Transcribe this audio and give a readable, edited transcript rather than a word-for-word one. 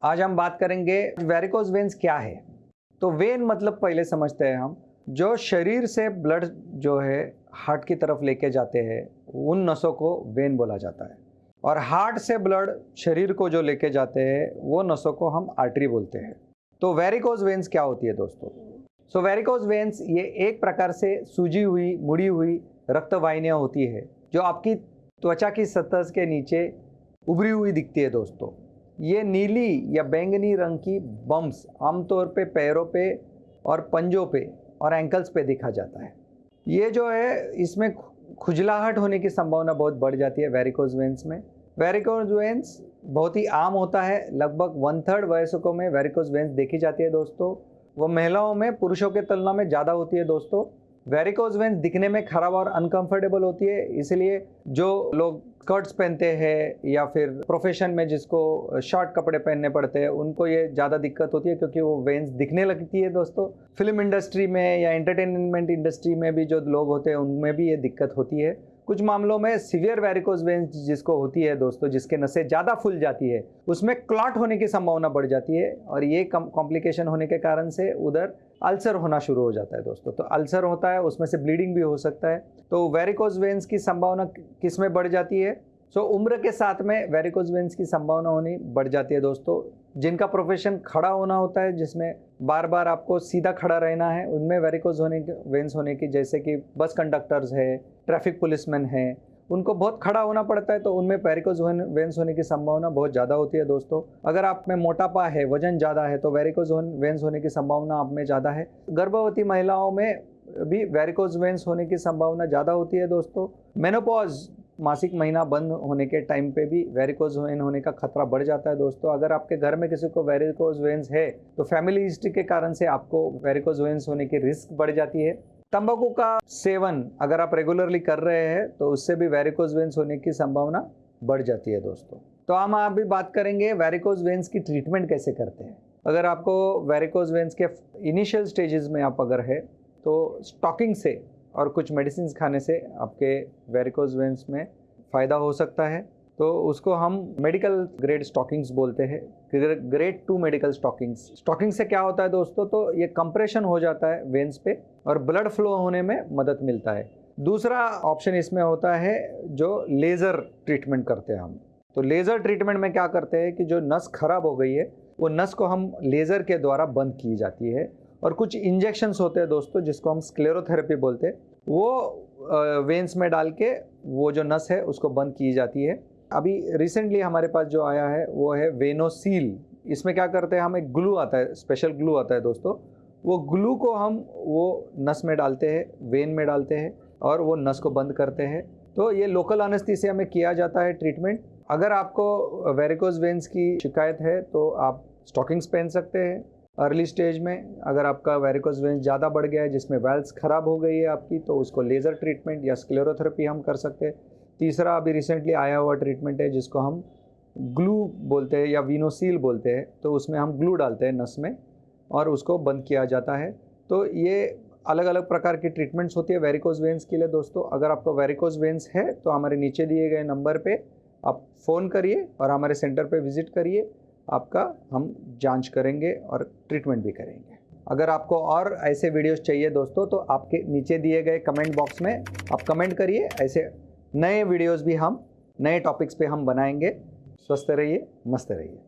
आज हम बात करेंगे वेरिकोज वेन्स क्या है। तो वेन मतलब पहले समझते हैं हम, जो शरीर से ब्लड जो है हार्ट की तरफ लेके जाते हैं उन नसों को वेन बोला जाता है, और हार्ट से ब्लड शरीर को जो लेके जाते हैं वो नसों को हम आर्टरी बोलते हैं। तो वेरिकोज वेन्स क्या होती है दोस्तों? सो वेरिकोज वेन्स ये एक प्रकार से सूजी हुई मुड़ी हुई रक्तवाहिनियाँ होती है जो आपकी त्वचा की सतह के नीचे उभरी हुई दिखती है दोस्तों। ये नीली या बैंगनी रंग की बम्प्स आमतौर पे पैरों पे और पंजों पे और एंकल्स पे देखा जाता है। ये जो है इसमें खुजलाहट होने की संभावना बहुत बढ़ जाती है वेरिकोज वेन्स में। वेरिकोज वेन्स बहुत ही आम होता है, लगभग 1/3 वयस्कों में वेरिकोज वेन्स देखी जाती है दोस्तों। वो महिलाओं में पुरुषों के तुलना में ज़्यादा होती है दोस्तों। वेरिकोज वेन्स दिखने में खराब और अनकंफर्टेबल होती है, इसलिए जो लोग स्कर्ट्स पहनते हैं या फिर प्रोफेशन में जिसको शॉर्ट कपड़े पहनने पड़ते हैं उनको ये ज़्यादा दिक्कत होती है, क्योंकि वो वेन्स दिखने लगती है दोस्तों। फिल्म इंडस्ट्री में या एंटरटेनमेंट इंडस्ट्री में भी जो लोग होते हैं उनमें भी ये दिक्कत होती है। कुछ मामलों में सीवियर वेरिकोज वेन्स जिसको होती है दोस्तों, जिसके नसें ज़्यादा फूल जाती है, उसमें क्लॉट होने की संभावना बढ़ जाती है, और ये कॉम्प्लिकेशन होने के कारण से उधर अल्सर होना शुरू हो जाता है दोस्तों। तो अल्सर होता है, उसमें से ब्लीडिंग भी हो सकता है। तो वेरिकोज वेन्स की संभावना किस में बढ़ जाती है? सो उम्र के साथ में वेरिकोज वेन्स की संभावना होनी बढ़ जाती है दोस्तों। जिनका प्रोफेशन खड़ा होना होता है, जिसमें बार बार आपको सीधा खड़ा रहना है, उनमें वेरिकोज वेन्स होने की, जैसे कि बस कंडक्टर्स है, ट्रैफिक पुलिसमैन है, उनको बहुत खड़ा होना पड़ता है, तो उनमें वेरिकोज वेन्स होने की संभावना बहुत ज़्यादा होती है दोस्तों। अगर आप में मोटापा है, वजन ज़्यादा है, तो वेरिकोज वेन्स होने की संभावना आप में ज़्यादा है। गर्भवती महिलाओं में भी वेरिकोज वेन्स होने की संभावना ज़्यादा होती है दोस्तों। मेनोपॉज मासिक महीना बंद होने के टाइम पे भी वेरिकोज वेन होने का खतरा बढ़ जाता है दोस्तों। अगर आपके घर में किसी को वेरिकोज वेन्स है तो फैमिली हिस्ट्री के कारण से आपको वेरिकोज वेन्स होने की रिस्क बढ़ जाती है। तंबाकू का सेवन अगर आप रेगुलरली कर रहे हैं तो उससे भी वेरिकोज वेन्स होने की संभावना बढ़ जाती है दोस्तों। तो हम अभी बात करेंगे वेरिकोज वेन्स की ट्रीटमेंट कैसे करते हैं। अगर आपको वेरिकोज वेन्स के इनिशियल स्टेजेस में आप अगर है तो स्टॉकिंग से और कुछ मेडिसिन खाने से आपके वेरिकोज वेन्स में फ़ायदा हो सकता है। तो उसको हम मेडिकल ग्रेड स्टॉकिंग्स बोलते हैं, ग्रेड 2 मेडिकल स्टॉकिंग्स। स्टॉकिंग से क्या होता है दोस्तों, तो ये कंप्रेशन हो जाता है वेन्स पे और ब्लड फ्लो होने में मदद मिलता है। दूसरा ऑप्शन इसमें होता है जो लेज़र ट्रीटमेंट करते हैं हम। तो लेज़र ट्रीटमेंट में क्या करते हैं कि जो नस खराब हो गई है वो नस को हम लेज़र के द्वारा बंद की जाती है, और कुछ इंजेक्शंस होते हैं दोस्तों जिसको हम स्क्लेरोथेरेपी बोलते हैं, वो वेन्स में डाल के वो जो नस है उसको बंद की जाती है। अभी रिसेंटली हमारे पास जो आया है वो है वेनोसील। इसमें क्या करते हैं, हम एक ग्लू आता है, स्पेशल ग्लू आता है दोस्तों, वो ग्लू को हम वो नस में डालते हैं, वेन में डालते हैं और वो नस को बंद करते हैं। तो ये लोकल एनेस्थीसिया में किया जाता है ट्रीटमेंट। अगर आपको वेरिकोज वेन्स की शिकायत है तो आप स्टॉकिंग्स पहन सकते हैं अर्ली स्टेज में। अगर आपका वेरिकोज वेन्स ज़्यादा बढ़ गया है, जिसमें वेल्स ख़राब हो गई है आपकी, तो उसको लेज़र ट्रीटमेंट या स्क्लेरोथेरेपी हम कर सकते हैं। तीसरा अभी रिसेंटली आया हुआ ट्रीटमेंट है जिसको हम ग्लू बोलते हैं या विनोसील बोलते हैं। तो उसमें हम ग्लू डालते हैं नस में और उसको बंद किया जाता है। तो ये अलग अलग प्रकार की ट्रीटमेंट्स होती है वेरिकोज वेन्स के लिए दोस्तों। अगर आपको वेरिकोज वेन्स है तो हमारे नीचे दिए गए नंबर पे आप फ़ोन करिए और हमारे सेंटर पे विज़िट करिए, आपका हम जांच करेंगे और ट्रीटमेंट भी करेंगे। अगर आपको और ऐसे वीडियोस चाहिए दोस्तों तो आपके नीचे दिए गए कमेंट बॉक्स में आप कमेंट करिए, ऐसे नए वीडियोस भी हम नए टॉपिक्स पे हम बनाएंगे। स्वस्थ रहिए, मस्त रहिए।